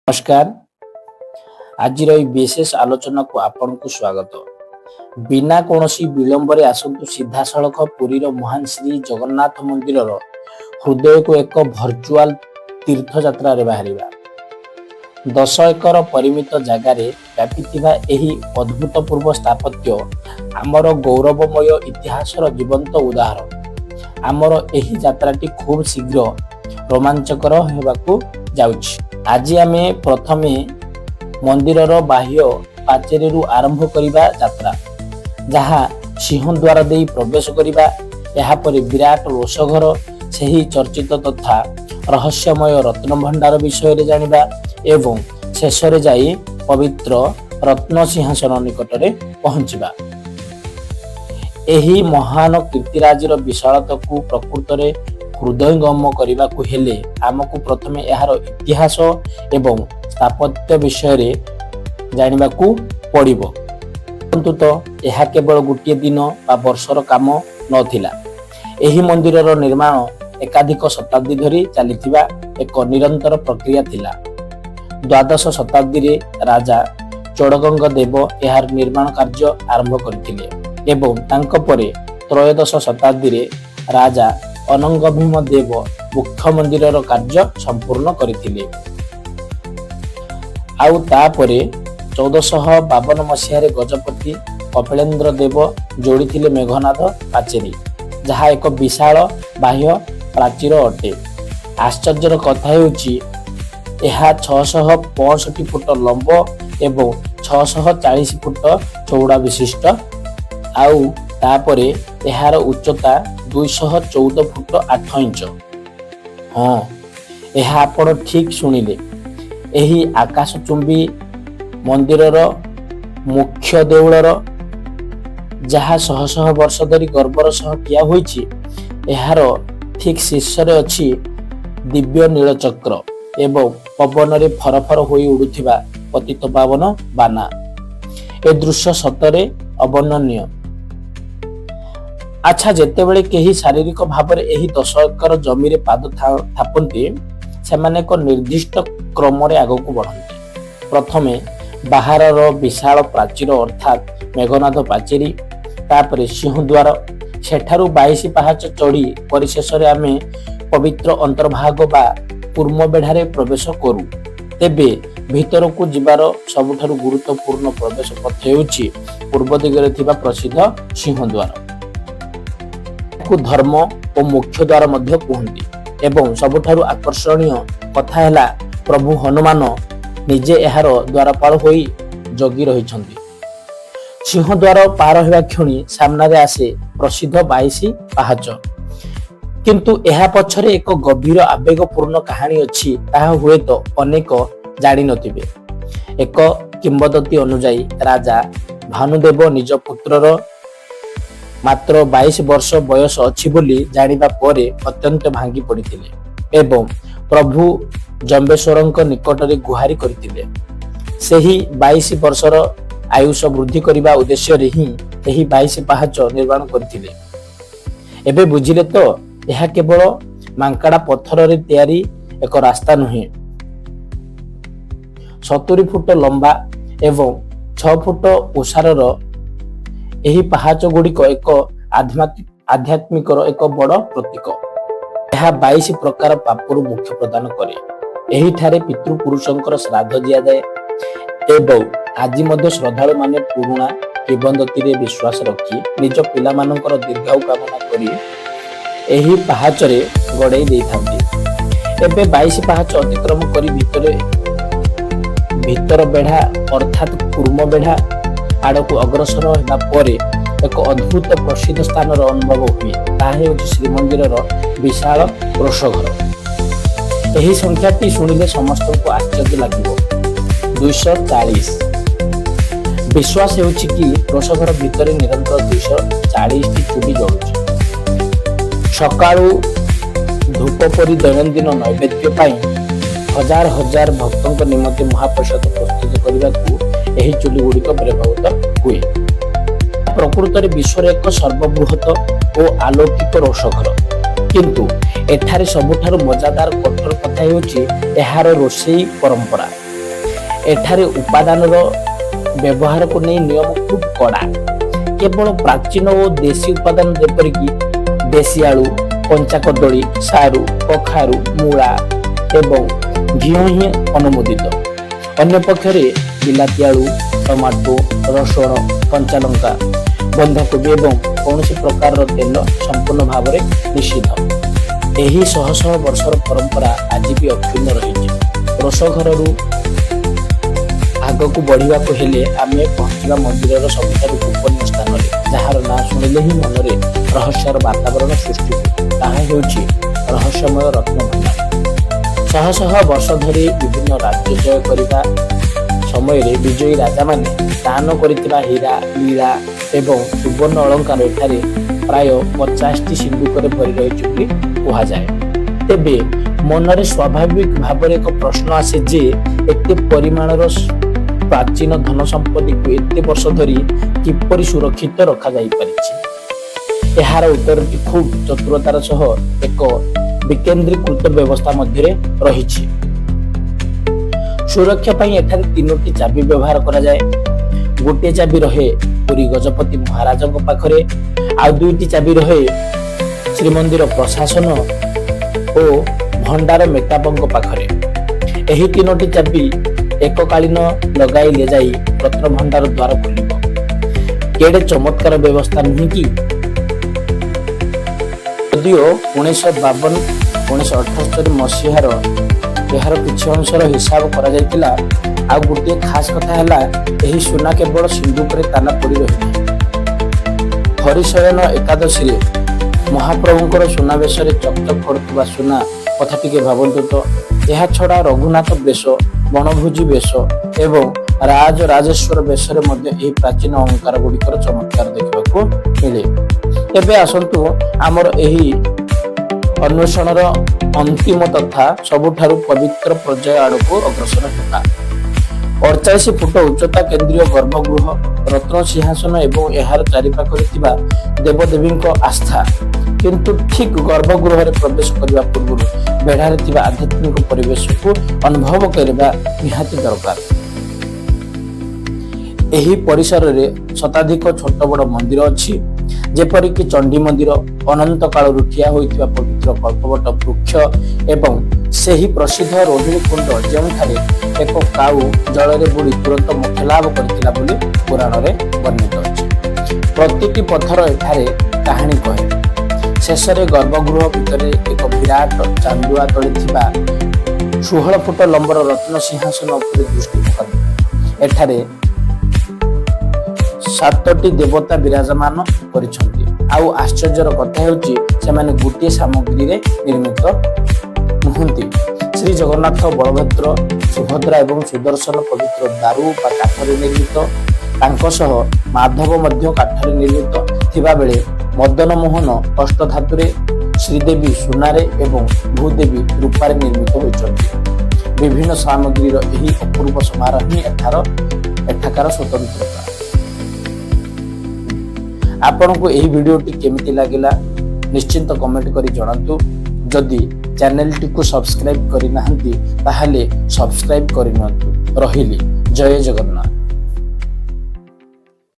नमस्कार। आज विशेष आलोचना को आपन को स्वागत। बिना कौनसी विलंबरे आसतु सीधा सड़क पुरीर महान श्री जगन्नाथ मंदिर हृदय को एक भर्चुआल तीर्थ यात्रा रे बाहरिबा। 10 एकर परिमित जगार व्यापीथिबा एही अद्भुतपूर्व स्थापत्य आमर गौरवमय इतिहासर जीवंत उदाहरण। आमर एही यात्राटी खूब शीघ्र रोमांचकर हेबाकू जाउछि। आज आमे प्रथमे मंदिरर बाह्य पाचेरी आरंभ करिबा यात्रा, जहा सिंहद्वार देई प्रवेश करिबा। यहाँ पर विराट रोषघर सही चर्चित तथा रहस्यमय रत्न भंडार विषय रे जानिबा एवं शेष रे जाई पवित्र रत्न सिंहासन निकटरे पहुंचीबा। एही महान कीर्तिराजर विशालता को प्रकृत रे हृदयंगम करने को हेले आमको प्रथमे यार इतिहास एवं स्थापत्य विषय रे जानिबा को पड़िबो। परंतु तो यह केवल गोटे दिन बा वर्षर काम नथिला। एही मंदिरर निर्माण एकाधिक शताब्दी धरी चलीथिबा एक निरंतर प्रक्रिया थिला। द्वादश शताब्दी रे राजा चोडगंग देव यार निर्माण कार्य आरंभ करथिले एवं तांको परे त्रयोदश शताब्दी रे राजा अनंग भीम देव मुख्य मंदिरर कार्य संपूर्ण करथिले। आउ तापरे 1452 मसीह गजपति कपिलेन्द्र देव जोड़ीथिले मेघनाद पाचेरी, जहा एक विशाल बाह्य प्राचीर अटे। आश्चर्यर कथा हेउछि एहा 665 फुट लंब एवं 640 फुट चौड़ा विशिष्ट। आउ तापरे एहार उच्चता 214 फुट 8 इंच। हाँ, यह आपण ठीक शुणिले। एही आकाशचुंबी मंदिरर मुख्य देउलर जहा शह शह वर्ष धरी गर्वर सह ठिया होइछि, एहार ठीक शीर्ष रे अछि दिव्य नीलचक्र एवं पवन रे फरफर होई उडुथिबा पतित पावन बाना। ए दृश्य सतरे अवर्णनीय। अच्छा, जेतेबेले केही शारीरिक भाव एही 10 एकर जमी रे पाद थापन्ति, सेमाने को निर्दिष्ट क्रम रे आगो को बढ़न्ति। प्रथमे बाहरर विशाल प्राचीर अर्थात मेघनाद पाचेरी, तापरे सिंहद्वार, सेठारु 22 पाहाच चढ़ी परिशेष रे आमे पवित्र अंतर्भाग बा पूर्व बेढ़ारे प्रवेश करू। तेबे भीतर को जिबार सबुठारु गुरुत्वपूर्ण प्रवेश पथ हेउछि पूर्व दिगरे थिबा प्रसिद्ध सिंहद्वार को धर्म और मुख्य द्वार मध्य कहते। एवं सबुठारु आकर्षणीय कथा हैला प्रभु हनुमान निजे एहार द्वारपाल होई जगी रहिछन्ति। सिंहद्वार पार हेबा क्षणी सामने आसे प्रसिद्ध 22 पाहाच। किंतु एहा पछरे एक गभीर आवेगपूर्ण कहानी अछि, ताहा हुए तो अनेक जानि नथिबे। एक किंवदंती अनुसार राजा भानुदेव निज पुत्रर मात्र 22 वर्ष बयस अछि बोली जानिबा परे अत्यंत भांगी पड़िथिले एवं प्रभु जम्बेश्वरଙ୍କ निकटरे गुहारी करथिले। सेही 22 वर्षर आयुष वृद्धि करिबा उद्देश्य रे ही एही 22 पाहाच निर्माण करथिले। एबे बुझिले तो यह केवल मांकाड़ा पत्थर रे तैयारी एक रास्ता नुहे। 70 फुट लंबा एवं 6 फुट ओसारर एही पाहाच गुड़िक एक आध्यात्मिक एक बड़ प्रतीक। यह 22 प्रकार पापरु मुक्ति प्रदान करे। एही ठारे पितृपुरुषंकर श्राद्ध दिया जाए एवं आज मध्य श्रद्धालु माने पुरुणा किंवदंती रे विश्वास रखी निज पिला मानकर दीर्घायु कामना करी एही पाहाच रे गड़े देई थांती। एबे 22 पाहाच अतिक्रम करी भीतर बेढ़ा अर्थात पूर्व बेढ़ा आड़क अग्रसर होगा परे एक अद्भुत प्रसिद्ध स्थान अनुभव हुए। ताहे श्रीमंदिर विशाल रोषघर। यही संख्याटी शुणिले समस्त को आश्चर्य लगे। 240 विश्वास होछि कि रोषघर भितर निरंतर 240 टी चुली जळुछि। सकाळु धूप परी दैनंदिन नैवेद्य पाई हजार हजार भक्तों निमंते महाप्रसाद प्रस्तुत करने एही चुली गुड़िक व्यवहृत हुए। प्रकृत रे विश्व एक सर्वबृहत और अलौकिक रोषघर। किंतु एठारे सबुठारु मजादार कठोर कथा हेउछि एहार रोषेई परंपरा। ଏଠାରେ ଉପାଦାନର ବ୍ୟବହାରକୁ ନେଇ ନିୟମ ଖୁବ୍ କଡ଼ା। କେବଳ ପ୍ରାଚୀନ ଓ ଦେଶୀ ଉପାଦାନ ଯେପରିକି ଦେଶୀ ଆଳୁ, କଞ୍ଚା କଦଳୀ, ସାରୁ, କଖାରୁ, ମୂଳା ଏବଂ ଘିଅ ହିଁ ଅନୁମୋଦିତ। ଅନ୍ୟପକ୍ଷରେ ବିଲାତି ଆଳୁ, ଟମାଟୋ, ରସୁଣ, କଞ୍ଚାଲଙ୍କା, ବନ୍ଧାକୋବି ଏବଂ କୌଣସି ପ୍ରକାରର ତେଲ ସମ୍ପୂର୍ଣ୍ଣ ଭାବରେ ନିଷିଦ୍ଧ। ଏହି ଶହ ଶହ ବର୍ଷର ପରମ୍ପରା ଆଜି ବି ଅକ୍ଷୁଣ୍ଣ ରହିଛି। ରୋଷଘରରୁ ଆଗକୁ ବଢିବାକୁ ହେଲେ ଆମେ ପହଞ୍ଚିବା ମନ୍ଦିରର ସବୁଠାରୁ ଗୋପନୀୟ ସ୍ଥାନରେ, ଯାହାର ନାଁ ଶୁଣିଲେ ହିଁ ମନରେ ରହସ୍ୟର ବାତାବରଣ ସୃଷ୍ଟି ହୁଏ। ତାହା ହେଉଛି ରହସ୍ୟମୟ ରତ୍ନଭଣ୍ଡାର। ଶହ ଶହ ବର୍ଷ ଧରି ବିଭିନ୍ନ ରାଜ୍ୟ ଜୟ କରିବା ସମୟରେ ବିଜୟୀ ରାଜାମାନେ ଦାନ କରିଥିବା ହୀରା, ଲୀଳା ଏବଂ ସୁବର୍ଣ୍ଣ ଅଳଙ୍କାର ଏଠାରେ ପ୍ରାୟ 50ଟି ସିନ୍ଦୁକରେ ଭରି ରହିଛି ବୋଲି କୁହାଯାଏ। ତେବେ ମନରେ ସ୍ୱାଭାବିକ ଭାବରେ ଏକ ପ୍ରଶ୍ନ ଆସେ ଯେ ଏତେ ପରିମାଣର ପ୍ରାଚୀନ ଧନ ସମ୍ପତ୍ତିକୁ ଏତେ ବର୍ଷ ଧରି କିପରି ସୁରକ୍ଷିତ ରଖାଯାଇପାରିଛି? ଏହାର ଉତ୍ତରଟି ଖୁବ୍ ଚତୁରତାର ସହ ଏକ ବିକେନ୍ଦ୍ରୀକୃତ ବ୍ୟବସ୍ଥା ମଧ୍ୟରେ ରହିଛି। ସୁରକ୍ଷା ପାଇଁ ଏଠାରେ 3ଟି ଚାବି ବ୍ୟବହାର କରାଯାଏ। ଗୋଟିଏ ଚାବି ରହେ ପୁରୀ ଗଜପତି ମହାରାଜଙ୍କ ପାଖରେ, ଆଉ 2ଟି ଚାବି ରହେ ଶ୍ରୀମନ୍ଦିର ପ୍ରଶାସନ ଓ ଭଣ୍ଡାର ମେକାପଙ୍କ ପାଖରେ। ଏହି 3ଟି ଚାବି ଏକକାଳୀନ ଲଗାଇଲେ ଯାଇ ରତ୍ନଭଣ୍ଡାର ଦ୍ୱାର ଖୋଲିବ। କେଡ଼େ ଚମତ୍କାର ବ୍ୟବସ୍ଥା ନୁହେଁ କି? ଯଦିଓ 1952-1978 ମସିହାର ଏହାର କିଛି ଅଂଶର ହିସାବ କରାଯାଇଥିଲା, ଆଉ ଗୋଟିଏ ଖାସ୍ କଥା ହେଲା ଏହି ସୁନା କେବଳ ସିନ୍ଦୁକରେ ତାନା ପଡ଼ି ରହିନାହିଁ। ହରିଶୟନ ଏକାଦଶୀରେ ମହାପ୍ରଭୁଙ୍କର ସୁନାବେଶରେ ଚକଚକ କରୁଥିବା ସୁନା କଥା ଟିକେ ଭାବନ୍ତୁ ତ। ଏହା ଛଡ଼ା ରଘୁନାଥ ବେଶ, ବଣଭୋଜି ବେଶ ଏବଂ ରାଜରାଜେଶ୍ୱର ବେଶରେ ମଧ୍ୟ ଏହି ପ୍ରାଚୀନ ଅଳଙ୍କାର ଗୁଡ଼ିକର ଚମତ୍କାର ଦେଖିବାକୁ ମିଳେ। ଏବେ ଆସନ୍ତୁ ଆମର ଏହି ଅନ୍ୱେଷଣର ଅନ୍ତିମ ତଥା ସବୁଠାରୁ ପବିତ୍ର ପର୍ଯ୍ୟାୟ ଆଡ଼କୁ ଅଗ୍ରସର ହେବା। 48 ଫୁଟ ଉଚ୍ଚତା କେନ୍ଦ୍ରୀୟ ଗର୍ଭଗୃହ, ରତ୍ନ ସିଂହାସନ ଏବଂ ଏହାର ଚାରିପାଖରେ ଥିବା ଦେବଦେବୀଙ୍କ ଆସ୍ଥା। କିନ୍ତୁ ଠିକ୍ ଗର୍ଭଗୃହରେ ପ୍ରବେଶ କରିବା ପୂର୍ବରୁ ବେଢ଼ାରେ ଥିବା ଆଧ୍ୟାତ୍ମିକ ପରିବେଶକୁ ଅନୁଭବ କରିବା ନିହାତି ଦରକାର। ଏହି ପରିସରରେ ଶତାଧିକ ଛୋଟ ବଡ଼ ମନ୍ଦିର ଅଛି, ଯେପରିକି ଚଣ୍ଡୀ ମନ୍ଦିର, ଅନନ୍ତ କାଳରୁ ଠିଆ ହୋଇଥିବା ପବିତ୍ର କଳ୍ପବଟ ବୃକ୍ଷ ଏବଂ ସେହି ପ୍ରସିଦ୍ଧ ରୋହିଣୀ କୁଣ୍ଡ, ଯେଉଁଠାରେ ଏକ କାଉ ଜଳରେ ବୁଡ଼ି ତୁରନ୍ତ ମୋକ୍ଷ ଲାଭ କରିଥିଲା ବୋଲି ପୁରାଣରେ ବର୍ଣ୍ଣିତ ଅଛି। ପ୍ରତିଟି ପଥର ଏଠାରେ କାହାଣୀ କହେ। ଶେଷରେ ଗର୍ଭଗୃହ ଭିତରେ ଏକ ବିରାଟ ଚାନ୍ଦୁଆ ତଳେ ଥିବା 16 ଫୁଟ ଲମ୍ବର ରତ୍ନ ସିଂହାସନ ଉପରେ ଦୃଷ୍ଟି ପକାନ୍ତୁ। ଏଠାରେ 7ଟି ଦେବତା ବିରାଜମାନ କରିଛନ୍ତି। ଆଉ ଆଶ୍ଚର୍ଯ୍ୟର କଥା ହେଉଛି ସେମାନେ ଗୋଟିଏ ସାମଗ୍ରୀରେ ନିର୍ମିତ ନୁହନ୍ତି। ଶ୍ରୀ ଜଗନ୍ନାଥ, ବଳଭଦ୍ର, ସୁଭଦ୍ରା ଏବଂ ସୁଦର୍ଶନ ପବିତ୍ର ଦାରୁ ବା କାଠରେ ନିର୍ମିତ। ତାଙ୍କ ସହ ମାଧବ ମଧ୍ୟ କାଠରେ ନିର୍ମିତ ଥିବାବେଳେ ମଦନ ମୋହନ ଅଷ୍ଟଧାତୁରେ, ଶ୍ରୀଦେବୀ ସୁନାରେ ଏବଂ ଭୂଦେବୀ ରୂପାରେ ନିର୍ମିତ ହୋଇଛନ୍ତି। ବିଭିନ୍ନ ସାମଗ୍ରୀର ଏହି ଅପୂର୍ବ ସମାରୋହ ହିଁ ଏଠାକାର ସ୍ୱତନ୍ତ୍ରତା। ଆପଣଙ୍କୁ ଏହି ଭିଡ଼ିଓଟି କେମିତି ଲାଗିଲା ନିଶ୍ଚିନ୍ତ କମେଣ୍ଟ କରି ଜଣାନ୍ତୁ। ଯଦି ଚ୍ୟାନେଲଟିକୁ ସବସ୍କ୍ରାଇବ୍ କରିନାହାନ୍ତି ତାହେଲେ ସବସ୍କ୍ରାଇବ୍ କରିନିଅନ୍ତୁ। ରହିଲି, ଜୟ ଜଗନ୍ନାଥ।